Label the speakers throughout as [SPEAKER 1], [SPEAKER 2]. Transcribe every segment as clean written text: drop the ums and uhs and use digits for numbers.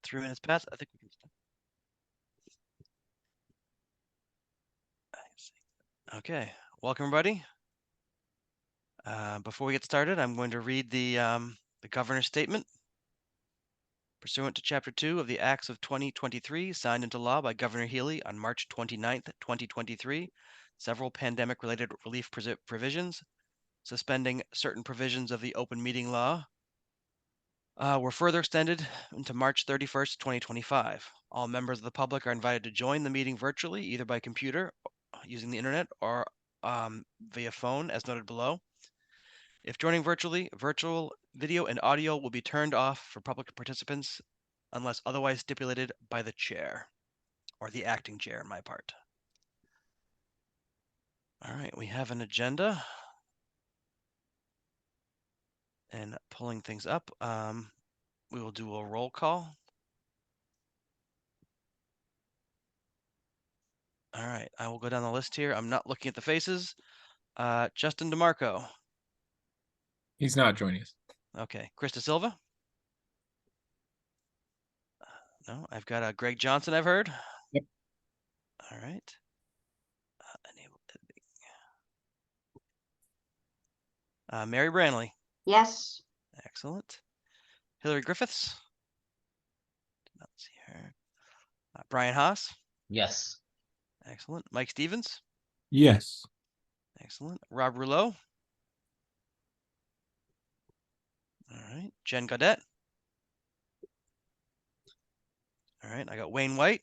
[SPEAKER 1] 3 minutes past. I think we can start. Okay, welcome everybody. Before we get started, I'm going to read the governor's statement. Pursuant to Chapter 2 of the Acts of 2023, signed into law by Governor Healy on March 29th, 2023, several pandemic-related relief provisions, suspending certain provisions of the open meeting law, were further extended into March 31st, 2025. All members of the public are invited to join the meeting virtually, either by computer, using the internet, or via phone, as noted below. If joining virtually, virtual video and audio will be turned off for public participants unless otherwise stipulated by the chair, or the acting chair on my part. All right, we have an agenda. And pulling things up, we will do a roll call. All right, I will go down the list here. I'm not looking at the faces. Justin DeMarco.
[SPEAKER 2] He's not joining us.
[SPEAKER 1] Okay, Krista Silva. No, I've got Greg Johnson, I've heard.
[SPEAKER 2] Yep.
[SPEAKER 1] All right. Enable editing. Mary Branley.
[SPEAKER 3] Yes.
[SPEAKER 1] Excellent. Hillary Griffiths. Did not see her. Brian Haas.
[SPEAKER 4] Yes.
[SPEAKER 1] Excellent. Mike Stevens.
[SPEAKER 2] Yes.
[SPEAKER 1] Excellent. Rob Rouleau. All right. Jen Gaudette. All right. I got Wayne White.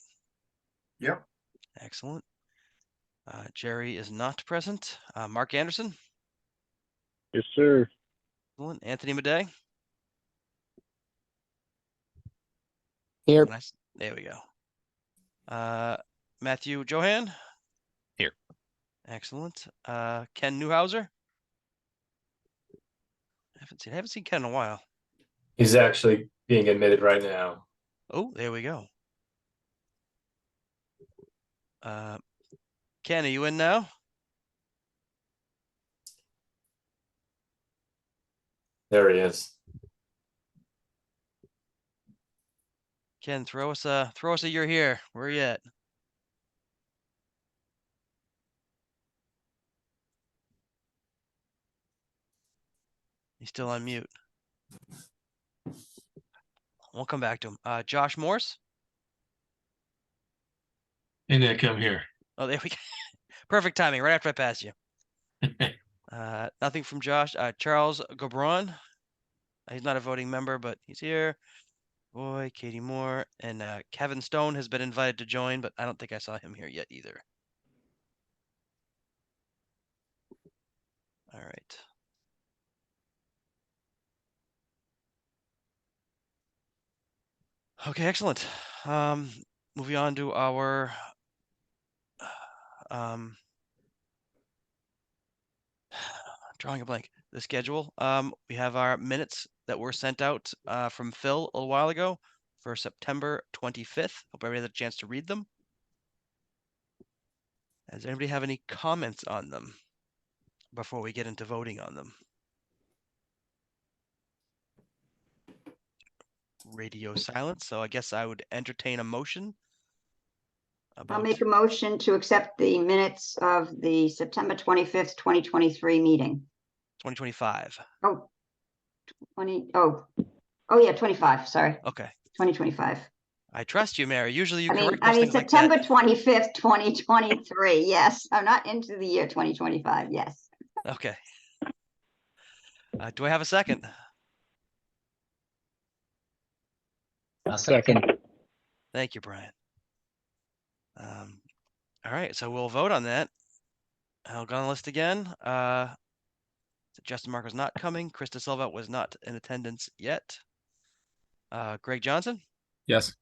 [SPEAKER 5] Yep.
[SPEAKER 1] Excellent. Jerry is not present. Mark Anderson.
[SPEAKER 5] Yes, sir.
[SPEAKER 1] Excellent. Anthony Madej.
[SPEAKER 4] Here.
[SPEAKER 1] Nice. There we go. Matthew Johan.
[SPEAKER 4] Here.
[SPEAKER 1] Excellent. Ken Newhauser. I haven't seen Ken in a while.
[SPEAKER 6] He's actually being admitted right now.
[SPEAKER 1] Oh, there we go. Ken, are you in now?
[SPEAKER 6] There he is.
[SPEAKER 1] Ken, throw us a you're here. Where are you at? He's still on mute. We'll come back to him. Josh Morse.
[SPEAKER 7] Hey Nick, I'm here.
[SPEAKER 1] Oh, there we go. Perfect timing. Right after I pass you. Nothing from Josh. Charles Gobron. He's not a voting member, but he's here. Boy, Katie Moore, and Kevin Stone has been invited to join, but I don't think I saw him here yet either. All right. Okay, excellent. Moving on to our drawing a blank. The schedule. We have our minutes that were sent out from Phil a little while ago for September 25th. Hope everybody had a chance to read them. Does anybody have any comments on them before we get into voting on them? Radio silence. So I guess I would entertain a motion.
[SPEAKER 3] I'll make a motion to accept the minutes of the September 25th, 2023 meeting.
[SPEAKER 1] 2025.
[SPEAKER 3] Oh, yeah, 25. Sorry.
[SPEAKER 1] Okay.
[SPEAKER 3] 2025.
[SPEAKER 1] I trust you, Mary. Usually you correct
[SPEAKER 3] I
[SPEAKER 1] those
[SPEAKER 3] mean,
[SPEAKER 1] things like
[SPEAKER 3] September
[SPEAKER 1] that.
[SPEAKER 3] 25th, 2023. Yes. I'm not into the year 2025. Yes.
[SPEAKER 1] Okay. Do I have a second?
[SPEAKER 4] A second.
[SPEAKER 1] Thank you, Brian. All right, so we'll vote on that. I'll go on the list again. Justin Mark was not coming. Krista Silva was not in attendance yet. Greg Johnson?
[SPEAKER 2] Yes.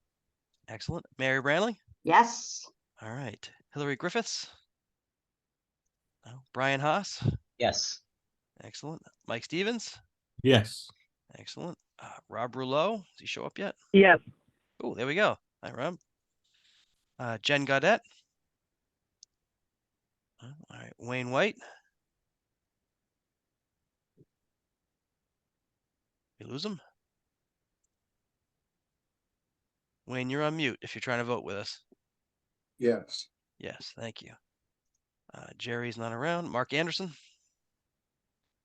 [SPEAKER 1] Excellent. Mary Branley?
[SPEAKER 3] Yes.
[SPEAKER 1] All right. Hillary Griffiths? No. Brian Haas?
[SPEAKER 4] Yes.
[SPEAKER 1] Excellent. Mike Stevens?
[SPEAKER 2] Yes.
[SPEAKER 1] Excellent. Rob Rouleau? Does he show up yet?
[SPEAKER 5] Yes.
[SPEAKER 1] Oh, there we go. Hi, Rob. Jen Gaudette? All right. Wayne White? We lose him? Wayne, you're on mute if you're trying to vote with us.
[SPEAKER 5] Yes.
[SPEAKER 1] Yes, thank you. Jerry's not around. Mark Anderson,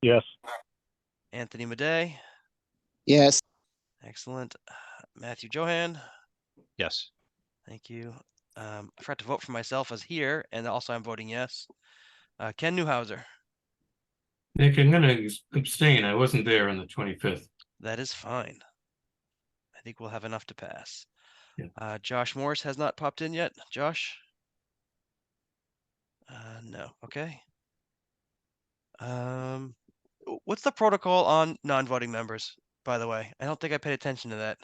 [SPEAKER 5] Yes.
[SPEAKER 1] Anthony Madey,
[SPEAKER 7] Yes.
[SPEAKER 1] excellent. Matthew Johan,
[SPEAKER 4] Yes.
[SPEAKER 1] thank you. I forgot to vote for myself as here, and also I'm voting yes. Ken Newhouser,
[SPEAKER 2] Nick, I'm gonna abstain. I wasn't there on the 25th.
[SPEAKER 1] that is fine. I think we'll have enough to pass.
[SPEAKER 2] Yeah.
[SPEAKER 1] Josh Morris has not popped in yet. Josh? No. Okay. What's the protocol on non-voting members, by the way? I don't think I paid attention to that.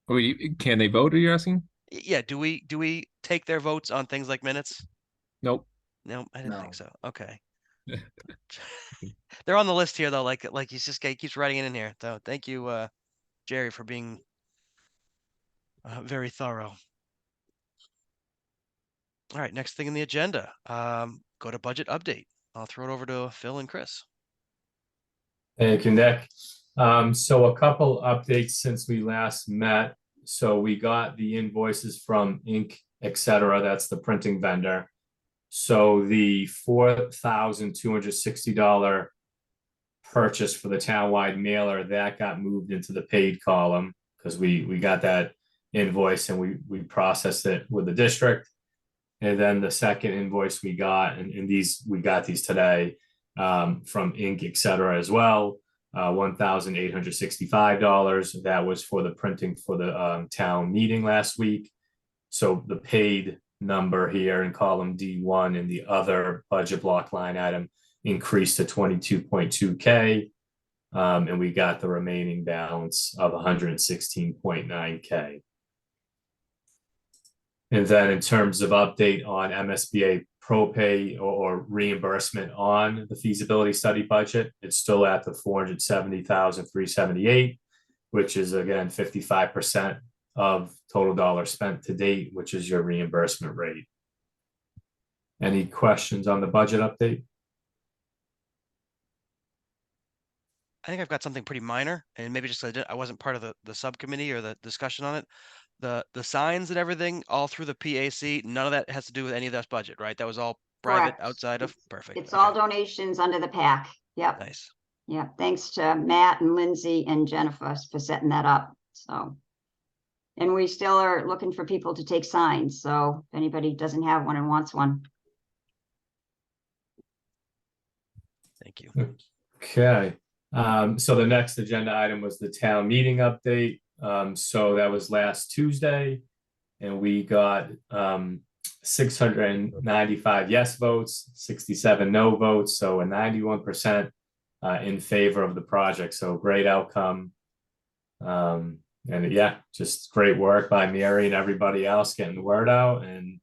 [SPEAKER 2] Oh, can they vote? Are you asking?
[SPEAKER 1] Yeah, do we take their votes on things like minutes?
[SPEAKER 2] Nope.
[SPEAKER 1] No, I didn't
[SPEAKER 5] No.
[SPEAKER 1] think so. Okay. They're on the list here though, like he's just he keeps writing it in here. So thank you, Jerry, for being very thorough. All right, next thing in the agenda. Go to budget update. I'll throw it over to Phil and Chris.
[SPEAKER 6] Thank you, Nick. So a couple updates since we last met. So we got the invoices from Inc., et cetera. That's the printing vendor. So the $4,260 purchase for the townwide mailer, that got moved into the paid column because we got that invoice and we processed it with the district. And then the second invoice we got, and we got these today from Inc., et cetera, as well. $1,865. That was for the printing for the town meeting last week. So the paid number here in column D1 in the other budget block line item increased to 22.2K. And we got the remaining balance of 116.9K. And then in terms of update on MSBA ProPay or reimbursement on the feasibility study budget, it's still at the 470,378, which is again 55% of total dollars spent to date, which is your reimbursement rate. Any questions on the budget update?
[SPEAKER 1] I think I've got something pretty minor, and maybe just I wasn't part of the subcommittee or the discussion on it. The signs and everything all through the PAC, none of that has to do with any of that budget, right? That was all private
[SPEAKER 3] Correct.
[SPEAKER 1] outside of perfect.
[SPEAKER 3] It's
[SPEAKER 1] Okay,
[SPEAKER 3] all donations under the PAC. Yep.
[SPEAKER 1] nice.
[SPEAKER 3] Yep. Thanks to Matt and Lindsay and Jennifer for setting that up. So, and we still are looking for people to take signs. So if anybody doesn't have one and wants one.
[SPEAKER 1] Thank you.
[SPEAKER 6] Okay. So the next agenda item was the town meeting update. So that was last Tuesday, and we got 695 yes votes, 67 no votes, so a 91% in favor of the project. So great outcome. And yeah, just great work by Mary and everybody else getting the word out. And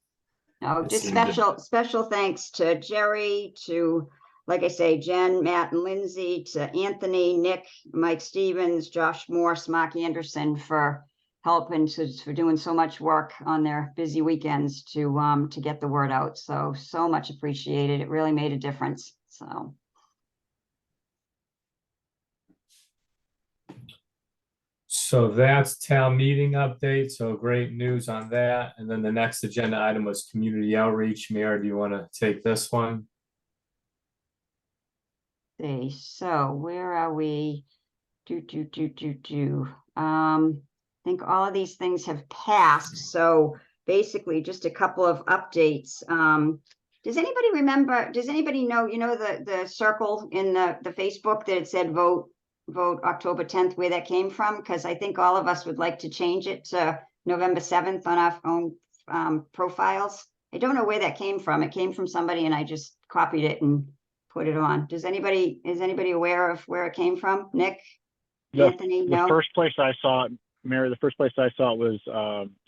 [SPEAKER 3] Oh,
[SPEAKER 6] it
[SPEAKER 3] just
[SPEAKER 6] seemed to-
[SPEAKER 3] special thanks to Jerry, to, like I say, Jen, Matt, and Lindsay, to Anthony, Nick, Mike Stevens, Josh Morse, Mark Anderson for helping, for doing so much work on their busy weekends to get the word out. So much appreciated. It really made a difference. So.
[SPEAKER 6] So that's town meeting update. So great news on that. And then the next agenda item was community outreach. Mary, do you want to take this one?
[SPEAKER 3] Okay, so where are we? I think all of these things have passed. So basically just a couple of updates. Does anybody remember, does anybody know, the circle in the Facebook that it said vote October 10th, where that came from? Because I think all of us would like to change it to November 7th on our own profiles. I don't know where that came from. It came from somebody and I just copied it and put it on. Is anybody aware of where it came from? Nick? Anthony?
[SPEAKER 5] The
[SPEAKER 3] No?
[SPEAKER 5] first place I saw it, Mary, the first place I saw it was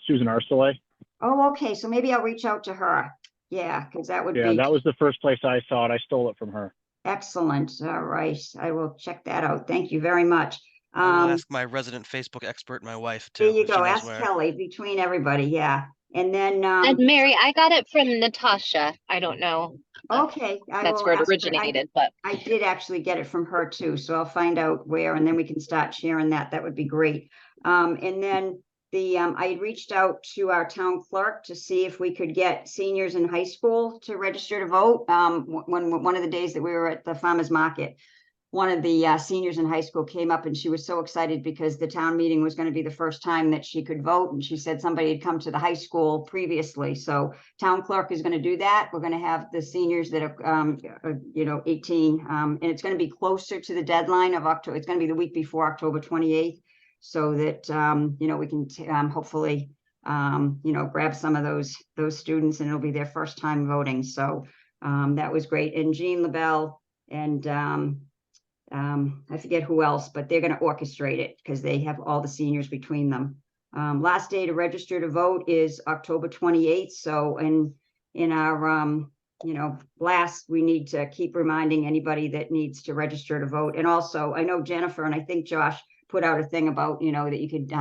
[SPEAKER 5] Susan Arcelay.
[SPEAKER 3] Oh, okay. So maybe I'll reach out to her. Yeah, because that would
[SPEAKER 5] Yeah,
[SPEAKER 3] be
[SPEAKER 5] that was the first place I saw it. I stole it from her.
[SPEAKER 3] excellent. All right. I will check that out. Thank you very much.
[SPEAKER 1] I will ask my resident Facebook expert, my wife, too.
[SPEAKER 3] There you
[SPEAKER 1] if she
[SPEAKER 3] go.
[SPEAKER 1] knows
[SPEAKER 3] Ask
[SPEAKER 1] where.
[SPEAKER 3] Kelly, between everybody. Yeah. And then,
[SPEAKER 8] And Mary, I got it from Natasha. I don't know.
[SPEAKER 3] okay.
[SPEAKER 8] That's where it originated, but
[SPEAKER 3] I did actually get it from her too. So I'll find out where, and then we can start sharing that. That would be great. And then I had reached out to our town clerk to see if we could get seniors in high school to register to vote. When one of the days that we were at the farmer's market, one of the seniors in high school came up and she was so excited because the town meeting was going to be the first time that she could vote. And she said somebody had come to the high school previously. So town clerk is going to do that. We're going to have the seniors that are, 18, and it's going to be closer to the deadline of October. It's going to be the week before October 28th, so that, we can hopefully, grab some of those students, and it'll be their first time voting. So that was great. And Jean LaBelle and I forget who else, but they're going to orchestrate it because they have all the seniors between them. Last day to register to vote is October 28th. So in our, blast, we need to keep reminding anybody that needs to register to vote. And also, I know Jennifer and I think Josh put out a thing about, that you could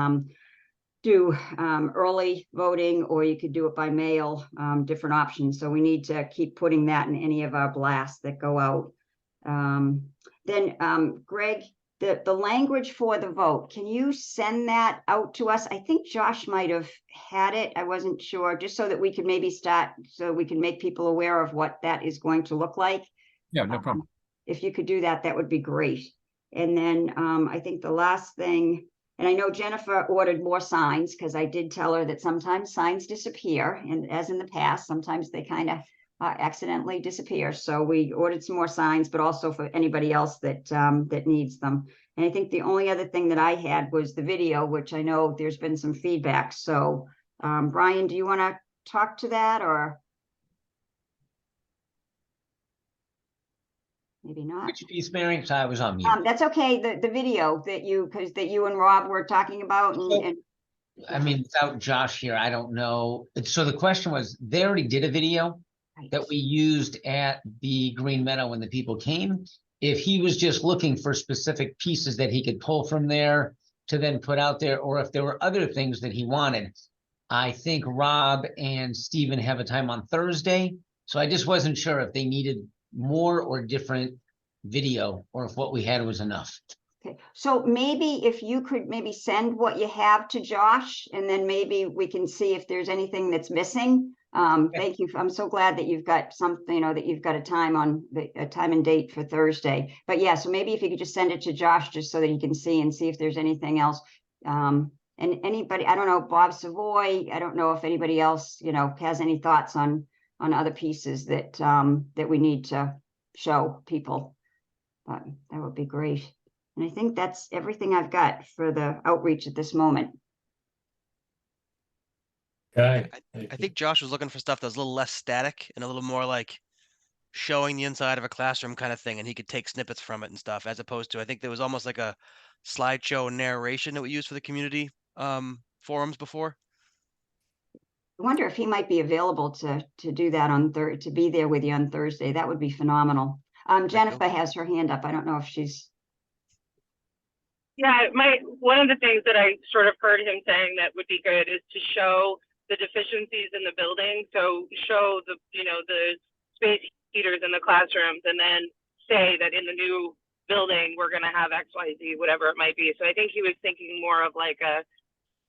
[SPEAKER 3] do early voting, or you could do it by mail, different options. So we need to keep putting that in any of our blasts that go out. Then Greg, the language for the vote, can you send that out to us? I think Josh might have had it. I wasn't sure, just so that we could maybe start, so we can make people aware of what that is going to look like.
[SPEAKER 7] Yeah, no problem.
[SPEAKER 3] If you could do that, that would be great. And then I think the last thing, and I know Jennifer ordered more signs, because I did tell her that sometimes signs disappear, and as in the past, sometimes they kind of accidentally disappear. So we ordered some more signs, but also for anybody else that that needs them. And I think the only other thing that I had was the video, which I know there's been some feedback. So Brian, do you want to talk to that, or maybe not?
[SPEAKER 4] Which piece, Mary? So I was on mute.
[SPEAKER 3] That's okay. The video that you and Rob were talking about, and
[SPEAKER 4] I mean, without Josh here, I don't know. So the question was, they already did a video that we used at the Green Meadow when the people came. If he was just looking for specific pieces that he could pull from there to then put out there, or if there were other things that he wanted. I think Rob and Stephen have a time on Thursday. So I just wasn't sure if they needed more or different video, or if what we had was enough.
[SPEAKER 3] Okay, so maybe if you could maybe send what you have to Josh, and then maybe we can see if there's anything that's missing. Thank you. I'm so glad that you've got something, that you've got a time and date for Thursday. But yeah, so maybe if you could just send it to Josh, just so that he can see if there's anything else. And anybody, I don't know, Bob Savoy, I don't know if anybody else, has any thoughts on other pieces that that we need to show people. But that would be great. And I think that's everything I've got for the outreach at this moment.
[SPEAKER 6] Okay.
[SPEAKER 1] I think Josh was looking for stuff that was a little less static and a little more like showing the inside of a classroom kind of thing, and he could take snippets from it and stuff, as opposed to, I think there was almost like a slideshow narration that we used for the community forums before.
[SPEAKER 3] I wonder if he might be available to do that to be there with you on Thursday. That would be phenomenal. Jennifer has her hand up. I don't know if she's.
[SPEAKER 9] Yeah, one of the things that I sort of heard him saying that would be good is to show the deficiencies in the building. So show the space heaters in the classrooms, and then say that in the new building we're going to have XYZ, whatever it might be. So I think he was thinking more of like a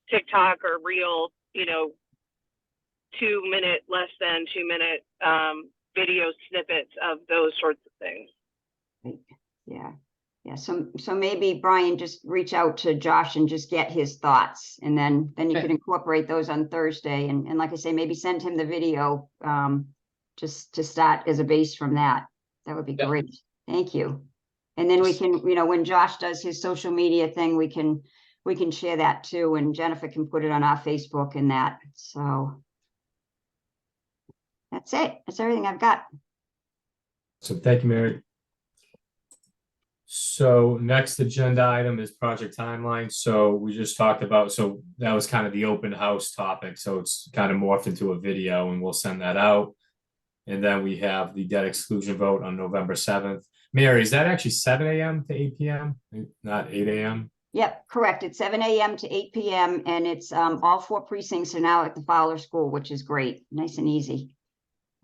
[SPEAKER 9] TikTok or reel, 2 minute, less than 2 minute video snippets of those sorts of things.
[SPEAKER 3] Yeah. So maybe Brian, just reach out to Josh and just get his thoughts, and then you can incorporate those on Thursday. And like I say, maybe send him the video just to start as a base from that. That would be great. Thank you. And then we can, when Josh does his social media thing, we can share that too, and Jennifer can put it on our Facebook and that. So that's it. That's everything I've got.
[SPEAKER 6] So thank you, Mary. So next agenda item is project timeline. So we just talked about, so that was kind of the open house topic. So it's kind of morphed into a video, and we'll send that out. And then we have the debt exclusion vote on November 7th. Mary, is that actually 7 a.m. to 8 p.m., not 8 a.m.?
[SPEAKER 3] Yep, correct. It's 7 a.m. to 8 p.m. and it's all 4 precincts are now at the Fowler School, which is great. Nice and easy.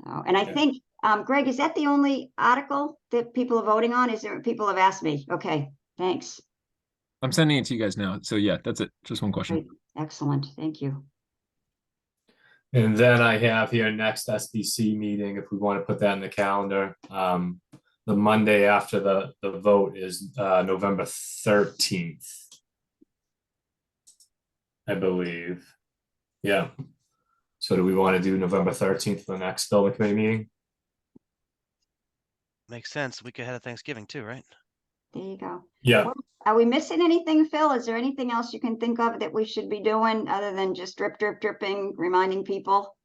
[SPEAKER 3] And I think, Greg, is that the only article that people are voting on? Is there, people have asked me? Okay, thanks.
[SPEAKER 7] I'm sending it to you guys now. So yeah, that's it. Just one question.
[SPEAKER 3] Great, excellent, thank you.
[SPEAKER 6] And then I have here next SBC meeting, if we want to put that in the calendar. The Monday after the vote is November 13th. I believe. Yeah. So do we want to do November 13th for the next building committee meeting?
[SPEAKER 1] Makes sense. Week ahead of Thanksgiving too, right?
[SPEAKER 3] There you go.
[SPEAKER 6] Yeah.
[SPEAKER 3] Well, are we missing anything, Phil? Is there anything else you can think of that we should be doing other than just dripping, reminding people?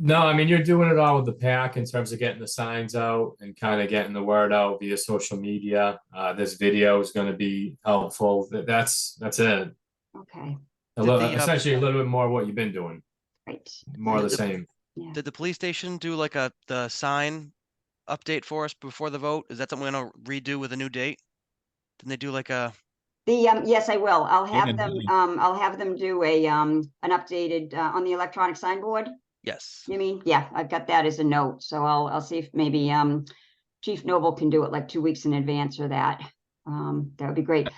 [SPEAKER 6] No, I mean, you're doing it all with the pack in terms of getting the signs out and kind of getting the word out via social media. This video is going to be helpful. That's it.
[SPEAKER 3] Okay,
[SPEAKER 6] Essentially a little bit more of what you've been doing.
[SPEAKER 3] right.
[SPEAKER 6] More of the same.
[SPEAKER 3] Yeah.
[SPEAKER 1] Did the police station do like the sign update for us before the vote? Is that something we're gonna redo with a new date? Didn't they do like a?
[SPEAKER 3] Yes, I will. I'll have
[SPEAKER 7] Yeah,
[SPEAKER 3] them,
[SPEAKER 7] yeah.
[SPEAKER 3] I'll have them do an updated, on the electronic signboard.
[SPEAKER 1] Yes.
[SPEAKER 3] You mean? Yeah, I've got that as a note, so I'll see if maybe, Chief Noble can do it like 2 weeks in advance or that. That would be great.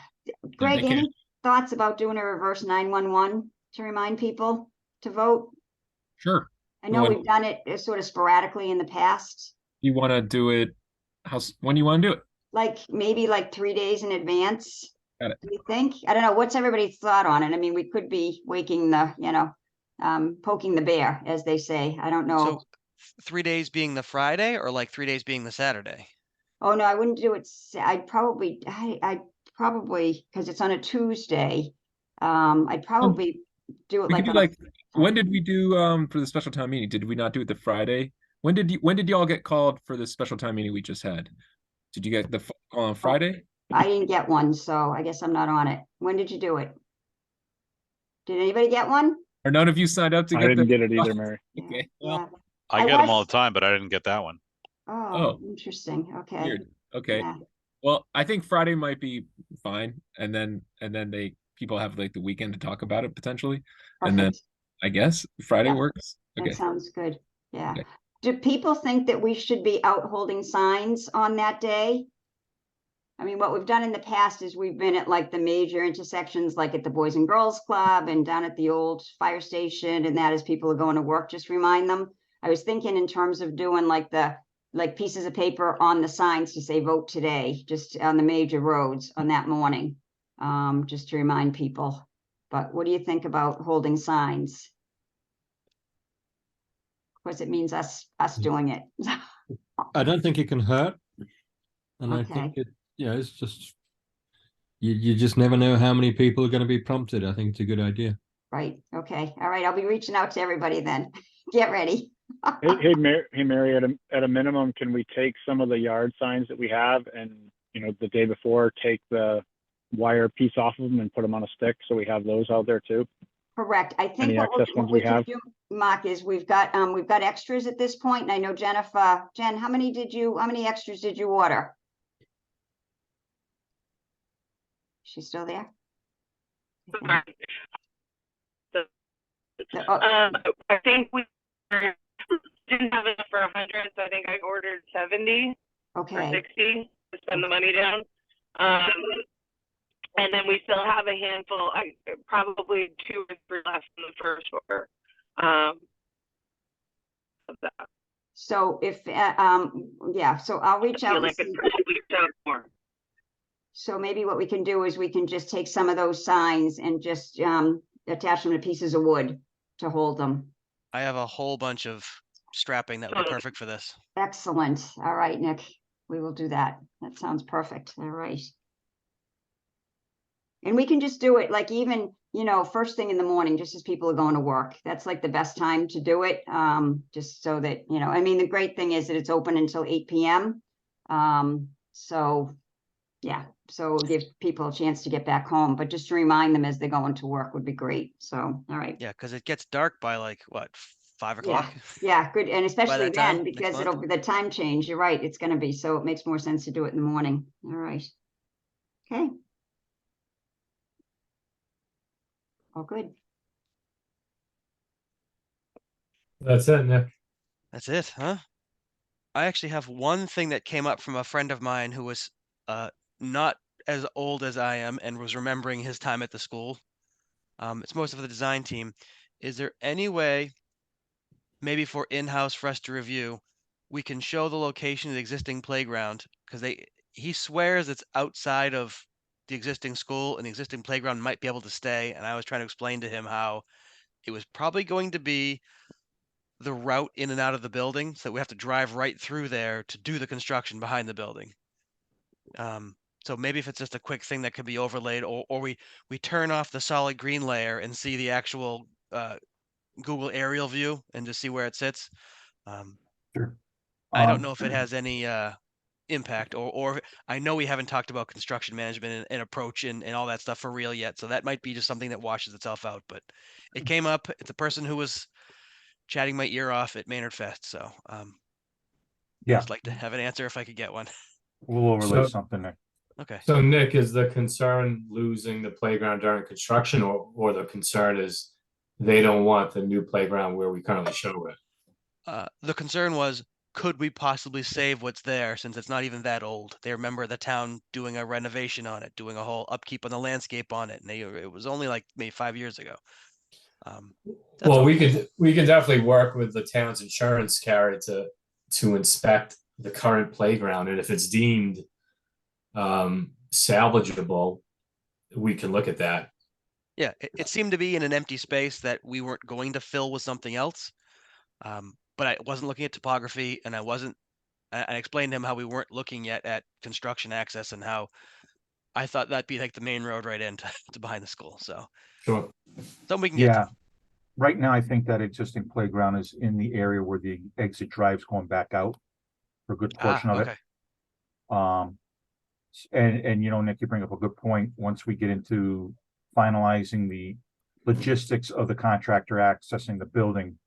[SPEAKER 3] Greg,
[SPEAKER 7] they can.
[SPEAKER 3] any thoughts about doing a reverse 911 to remind people to vote?
[SPEAKER 7] Sure.
[SPEAKER 3] I know
[SPEAKER 7] When
[SPEAKER 3] we've done it sort of sporadically in the past,
[SPEAKER 7] you want to do it, when you want to do it?
[SPEAKER 3] like maybe like 3 days in advance.
[SPEAKER 7] Got it.
[SPEAKER 3] Do you think? I don't know. What's everybody's thought on it? I mean, we could be waking the, poking the bear, as they say. I don't know.
[SPEAKER 1] So 3 days being the Friday or like 3 days being the Saturday?
[SPEAKER 3] Oh, no, I wouldn't do it. I'd probably, because it's on a Tuesday. I'd probably do it
[SPEAKER 7] We
[SPEAKER 3] like
[SPEAKER 7] could do
[SPEAKER 3] on
[SPEAKER 7] like, when did we do for the special town meeting? Did we not do it the Friday? When did y'all get called for the special town meeting we just had? Did you get the call on Friday?
[SPEAKER 3] I didn't get one, so I guess I'm not on it. When did you do it? Did anybody get one?
[SPEAKER 7] Or none of you signed up to
[SPEAKER 5] I
[SPEAKER 7] get
[SPEAKER 5] didn't
[SPEAKER 7] the?
[SPEAKER 5] get it either, Mary.
[SPEAKER 7] Okay.
[SPEAKER 3] Yeah.
[SPEAKER 7] Well,
[SPEAKER 10] I get them all the time, but I didn't get that one.
[SPEAKER 3] Oh, interesting. Okay.
[SPEAKER 7] weird. Okay.
[SPEAKER 3] Yeah.
[SPEAKER 7] Well, I think Friday might be fine, and then people have like the weekend to talk about it potentially, and then
[SPEAKER 3] Perfect.
[SPEAKER 7] I guess Friday
[SPEAKER 3] Yeah.
[SPEAKER 7] works.
[SPEAKER 3] That
[SPEAKER 7] Okay.
[SPEAKER 3] sounds good. Yeah.
[SPEAKER 7] Okay.
[SPEAKER 3] Do people think that we should be out holding signs on that day? I mean, what we've done in the past is we've been at like the major intersections, like at the Boys and Girls Club and down at the old fire station, and that as people are going to work, just remind them. I was thinking in terms of doing like pieces of paper on the signs to say vote today, just on the major roads on that morning, just to remind people. But what do you think about holding signs? Of course, it means us doing it.
[SPEAKER 11] I don't think it can hurt. And I
[SPEAKER 3] Okay.
[SPEAKER 11] think it's just, you just never know how many people are going to be prompted. I think it's a good idea.
[SPEAKER 3] Right. Okay. All right. I'll be reaching out to everybody then. Get ready.
[SPEAKER 5] Hey, Mary, at a minimum, can we take some of the yard signs that we have and, the day before, take the wire piece off of them and put them on a stick so we have those out there too?
[SPEAKER 3] Correct. I think
[SPEAKER 5] Any
[SPEAKER 3] what
[SPEAKER 5] excess ones
[SPEAKER 3] we
[SPEAKER 5] we
[SPEAKER 3] can
[SPEAKER 5] have?
[SPEAKER 3] do, Mark, is we've got extras at this point, and I know Jen, how many extras did you order? She's still there?
[SPEAKER 9] Sorry.
[SPEAKER 3] Oh,
[SPEAKER 9] I think we didn't have enough for 100, so I think I ordered 70 or
[SPEAKER 3] okay.
[SPEAKER 9] 60 to spend the money down. And then we still have a handful, probably 2 or 3 left in the first order. Of that.
[SPEAKER 3] So if, so I'll reach
[SPEAKER 9] I
[SPEAKER 3] out.
[SPEAKER 9] feel like
[SPEAKER 3] And
[SPEAKER 9] it's
[SPEAKER 3] see.
[SPEAKER 9] probably down more.
[SPEAKER 3] So maybe what we can do is we can just take some of those signs and just attach them to pieces of wood to hold them.
[SPEAKER 1] I have a whole bunch of strapping that would be perfect for this.
[SPEAKER 3] Excellent. All right, Nick, we will do that. That sounds perfect. All right. And we can just do it like even, first thing in the morning, just as people are going to work. That's like the best time to do it. Just so that, the great thing is that it's open until 8 p.m. So yeah, so it'll give people a chance to get back home, but just to remind them as they're going to work would be great. So, all right.
[SPEAKER 1] Yeah, because it gets dark by like what, 5
[SPEAKER 3] Yeah,
[SPEAKER 1] o'clock?
[SPEAKER 3] yeah, good. And especially
[SPEAKER 1] that time,
[SPEAKER 3] then,
[SPEAKER 1] next
[SPEAKER 3] because
[SPEAKER 1] month?
[SPEAKER 3] it'll be the time change. You're right. It's going to be, so it makes more sense to do it in the morning. All right. Okay. All good.
[SPEAKER 6] That's it, Nick.
[SPEAKER 1] That's it, huh? I actually have one thing that came up from a friend of mine who was not as old as I am and was remembering his time at the school, it's most of the design team. Is there any way, maybe for in-house for us to review, we can show the location of the existing playground? Because he swears it's outside of the existing school and the existing playground might be able to stay. And I was trying to explain to him how it was probably going to be the route in and out of the building, so we have to drive right through there to do the construction behind the building. So maybe if it's just a quick thing that could be overlaid, or we turn off the solid green layer and see the actual Google aerial view and just see where it sits.
[SPEAKER 12] Sure.
[SPEAKER 1] I don't know if it has any impact, or I know we haven't talked about construction management and approach and all that stuff for real yet, so that might be just something that washes itself out. But it came up. It's a person who was chatting my ear off at Maynard Fest, so I'd
[SPEAKER 12] Yeah,
[SPEAKER 1] just like to have an answer if I could get one.
[SPEAKER 12] we'll overlay
[SPEAKER 6] So-
[SPEAKER 12] something there.
[SPEAKER 1] Okay.
[SPEAKER 6] So Nick, is the concern losing the playground during construction, or the concern is they don't want the new playground where we currently show it?
[SPEAKER 1] The concern was, could we possibly save what's there since it's not even that old? They remember the town doing a renovation on it, doing a whole upkeep on the landscape on it, and it was only like maybe 5 years ago. That's
[SPEAKER 6] Well,
[SPEAKER 1] all.
[SPEAKER 6] we can definitely work with the town's insurance carrier to inspect the current playground, and if it's deemed salvageable, we can look at that.
[SPEAKER 1] Yeah, it seemed to be in an empty space that we weren't going to fill with something else. But I wasn't looking at topography, and I explained to him how we weren't looking yet at construction access and how I thought that'd be like the main road right into to behind the school. So
[SPEAKER 6] Sure.
[SPEAKER 1] something we can get
[SPEAKER 12] Yeah.
[SPEAKER 1] to.
[SPEAKER 12] Right now, I think that existing playground is in the area where the exit drive's going back out for a good portion of
[SPEAKER 1] Okay.
[SPEAKER 12] it. And you know, Nick, you bring up a good point. Once we get into finalizing the logistics of the contractor accessing the building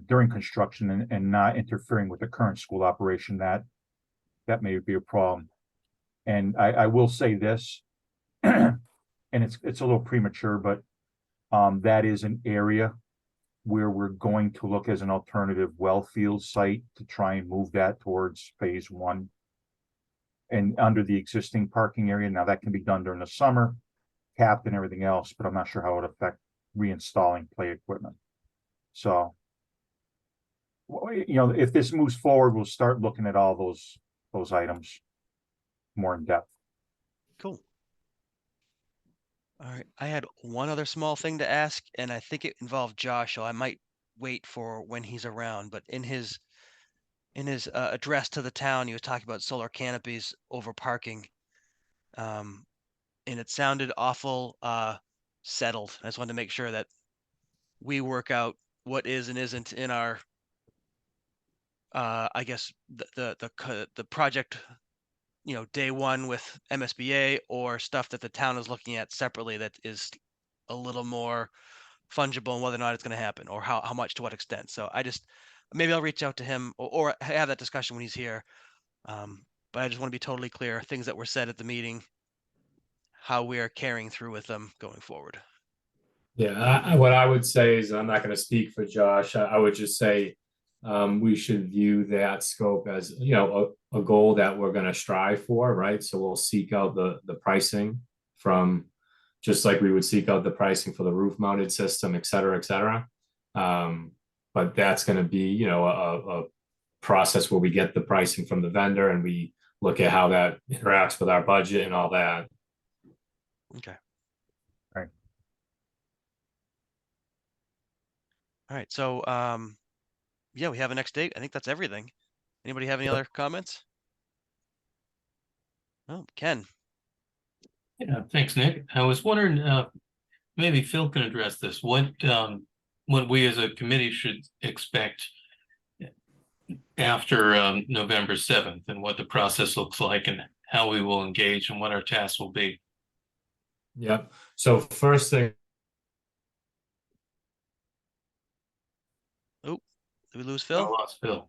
[SPEAKER 12] during construction and not interfering with the current school operation, that may be a problem. And I will say this, and it's a little premature, but that is an area where we're going to look as an alternative well field site to try and move that towards phase one. And under the existing parking area. Now that can be done during the summer, capped and everything else, but I'm not sure how it would affect reinstalling play equipment. So, you know, if this moves forward, we'll start looking at all those items more in depth.
[SPEAKER 1] Cool. All right. I had one other small thing to ask, and I think it involved Josh, so I might wait for when he's around. But in his address to the town, he was talking about solar canopies over parking, and it sounded awful settled. I just wanted to make sure that we work out what is and isn't in our, I guess the project, you know, day one with MSBA, or stuff that the town is looking at separately that is a little more fungible and whether or not it's going to happen, or how much, to what extent. So maybe I'll reach out to him or have that discussion when he's here. But I just want to be totally clear, things that were said at the meeting, how we are carrying through with them going forward.
[SPEAKER 6] Yeah, what I would say is, I'm not going to speak for Josh. I would just say we should view that scope as, you know, a goal that we're going to strive for, right? So we'll seek out the pricing from, just like we would seek out the pricing for the roof mounted system, et cetera, et cetera. But that's going to be, you know, a process where we get the pricing from the vendor and we look at how that interacts with our budget and all that.
[SPEAKER 1] Okay.
[SPEAKER 12] Right.
[SPEAKER 1] All right. So, yeah, we have a next date. I think that's everything. Anybody have any other comments? Oh, Ken.
[SPEAKER 2] Yeah, thanks, Nick. I was wondering, maybe Phil can address this. What we as a committee should expect after November 7th, and what the process looks like, and how we will engage, and what our tasks will be.
[SPEAKER 6] Yep. So first thing,
[SPEAKER 1] Did we lose
[SPEAKER 2] I
[SPEAKER 1] Phil?
[SPEAKER 2] lost Phil.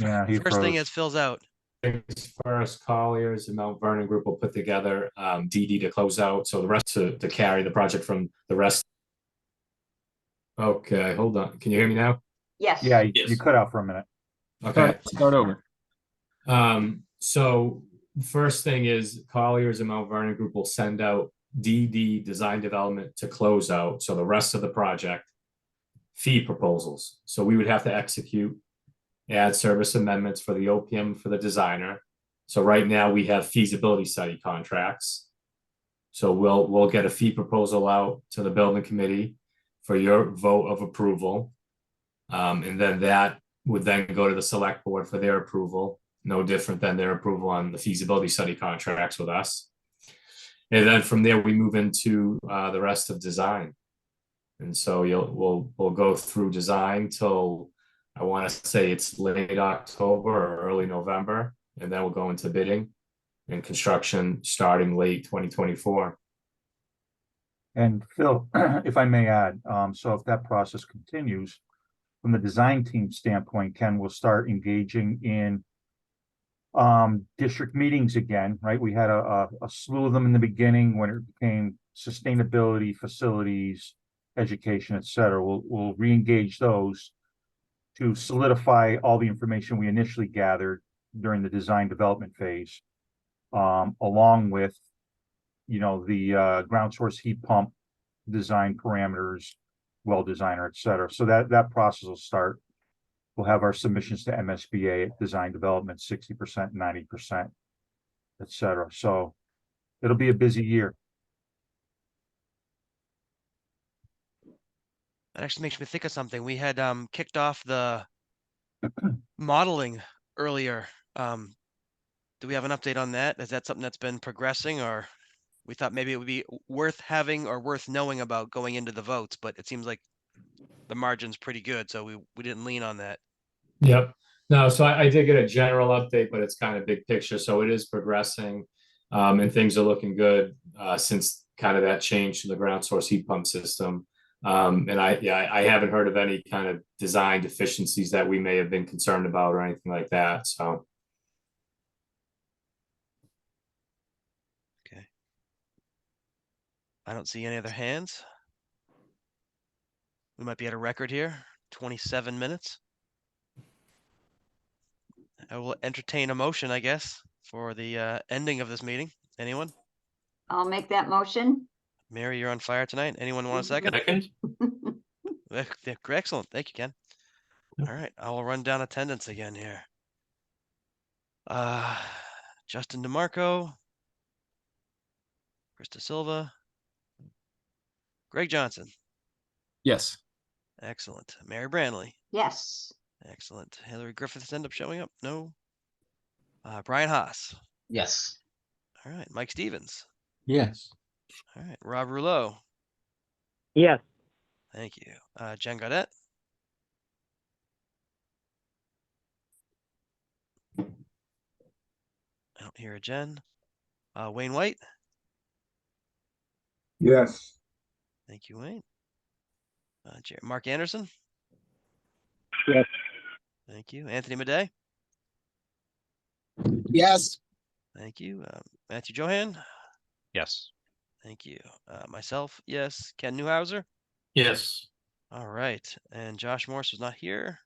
[SPEAKER 12] Yeah, he
[SPEAKER 1] First thing
[SPEAKER 12] froze.
[SPEAKER 1] is Phil's out.
[SPEAKER 6] things first, Colliers and Mount Vernon Group will put together DD to close out. So the rest to carry the project from the rest. Okay, hold on. Can you hear me now?
[SPEAKER 3] Yes.
[SPEAKER 12] Yeah,
[SPEAKER 2] Yes.
[SPEAKER 12] you cut out for a minute.
[SPEAKER 6] Okay.
[SPEAKER 7] Start over.
[SPEAKER 6] So first thing is Colliers and Mount Vernon Group will send out DD design development to close out. So the rest of the project fee proposals. So we would have to execute, add service amendments for the OPM for the designer. So right now we have feasibility study contracts. So we'll get a fee proposal out to the building committee for your vote of approval. And then that would then go to the select board for their approval, no different than their approval on the feasibility study contracts with us. And then from there, we move into the rest of design. And so we'll go through design till, I want to say it's late October or early November, and then we'll go into bidding and construction starting late 2024.
[SPEAKER 12] And Phil, if I may add, so if that process continues, from the design team standpoint, Ken will start engaging in district meetings again, right? We had a slew of them in the beginning when it became sustainability, facilities, education, et cetera. We'll re-engage those to solidify all the information we initially gathered during the design development phase, along with, the ground source heat pump design parameters, well designer, et cetera. So that process will start. We'll have our submissions to MSBA at design development, 60%, 90%, et cetera. So it'll be a busy year.
[SPEAKER 1] That actually makes me think of something. We had kicked off the modeling earlier. Do we have an update on that? Is that something that's been progressing, or we thought maybe it would be worth having or worth knowing about going into the votes, but it seems like the margin's pretty good, so we didn't lean on that.
[SPEAKER 6] Yep. No, so I did get a general update, but it's kind of big picture. So it is progressing, and things are looking good since kind of that change to the ground source heat pump system. And I haven't heard of any kind of design deficiencies that we may have been concerned about or anything like that. So.
[SPEAKER 1] Okay. I don't see any other hands. We might be at a record here, 27 minutes. I will entertain a motion, I guess, for the ending of this meeting. Anyone?
[SPEAKER 3] I'll make that motion.
[SPEAKER 1] Mary, you're on fire tonight. Anyone want a second?
[SPEAKER 2] Second?
[SPEAKER 1] Excellent. Thank you, Ken. All right, I will run down attendance again here. Justin DeMarco, Krista Silva, Greg Johnson.
[SPEAKER 7] Yes.
[SPEAKER 1] Excellent. Mary Branley.
[SPEAKER 3] Yes.
[SPEAKER 1] Excellent. Hillary Griffiths end up showing up? No. Brian Haas.
[SPEAKER 4] Yes.
[SPEAKER 1] All right. Mike Stevens.
[SPEAKER 11] Yes.
[SPEAKER 1] All right. Rob Rouleau.
[SPEAKER 5] Yes.
[SPEAKER 1] Thank you. Jen Gaudette. I don't hear a Jen. Wayne White.
[SPEAKER 12] Yes.
[SPEAKER 1] Thank you, Wayne. Mark Anderson.
[SPEAKER 5] Yes.
[SPEAKER 1] Thank you. Anthony Madej.
[SPEAKER 13] Yes.
[SPEAKER 1] Thank you. Matthew Johan.
[SPEAKER 10] Yes.
[SPEAKER 1] Thank you. Myself, yes. Ken Newhouser.
[SPEAKER 2] Yes.
[SPEAKER 1] All right. And Josh Morse is not here.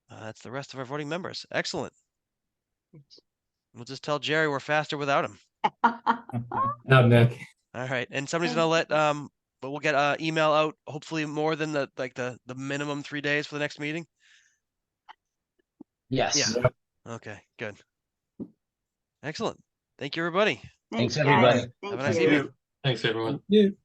[SPEAKER 1] That's the rest of our voting members. Excellent. We'll just tell Jerry we're faster without him.
[SPEAKER 6] No, Nick.
[SPEAKER 1] All right. And somebody's gonna let but we'll get email out, hopefully more than the minimum 3 days for the next meeting.
[SPEAKER 4] Yes.
[SPEAKER 1] Yeah. Okay, good. Excellent. Thank you, everybody.
[SPEAKER 4] Thanks,
[SPEAKER 3] guys.
[SPEAKER 4] everybody.
[SPEAKER 3] Thank
[SPEAKER 1] Have a nice
[SPEAKER 3] you.
[SPEAKER 1] evening.
[SPEAKER 2] Thanks, everyone.
[SPEAKER 13] You.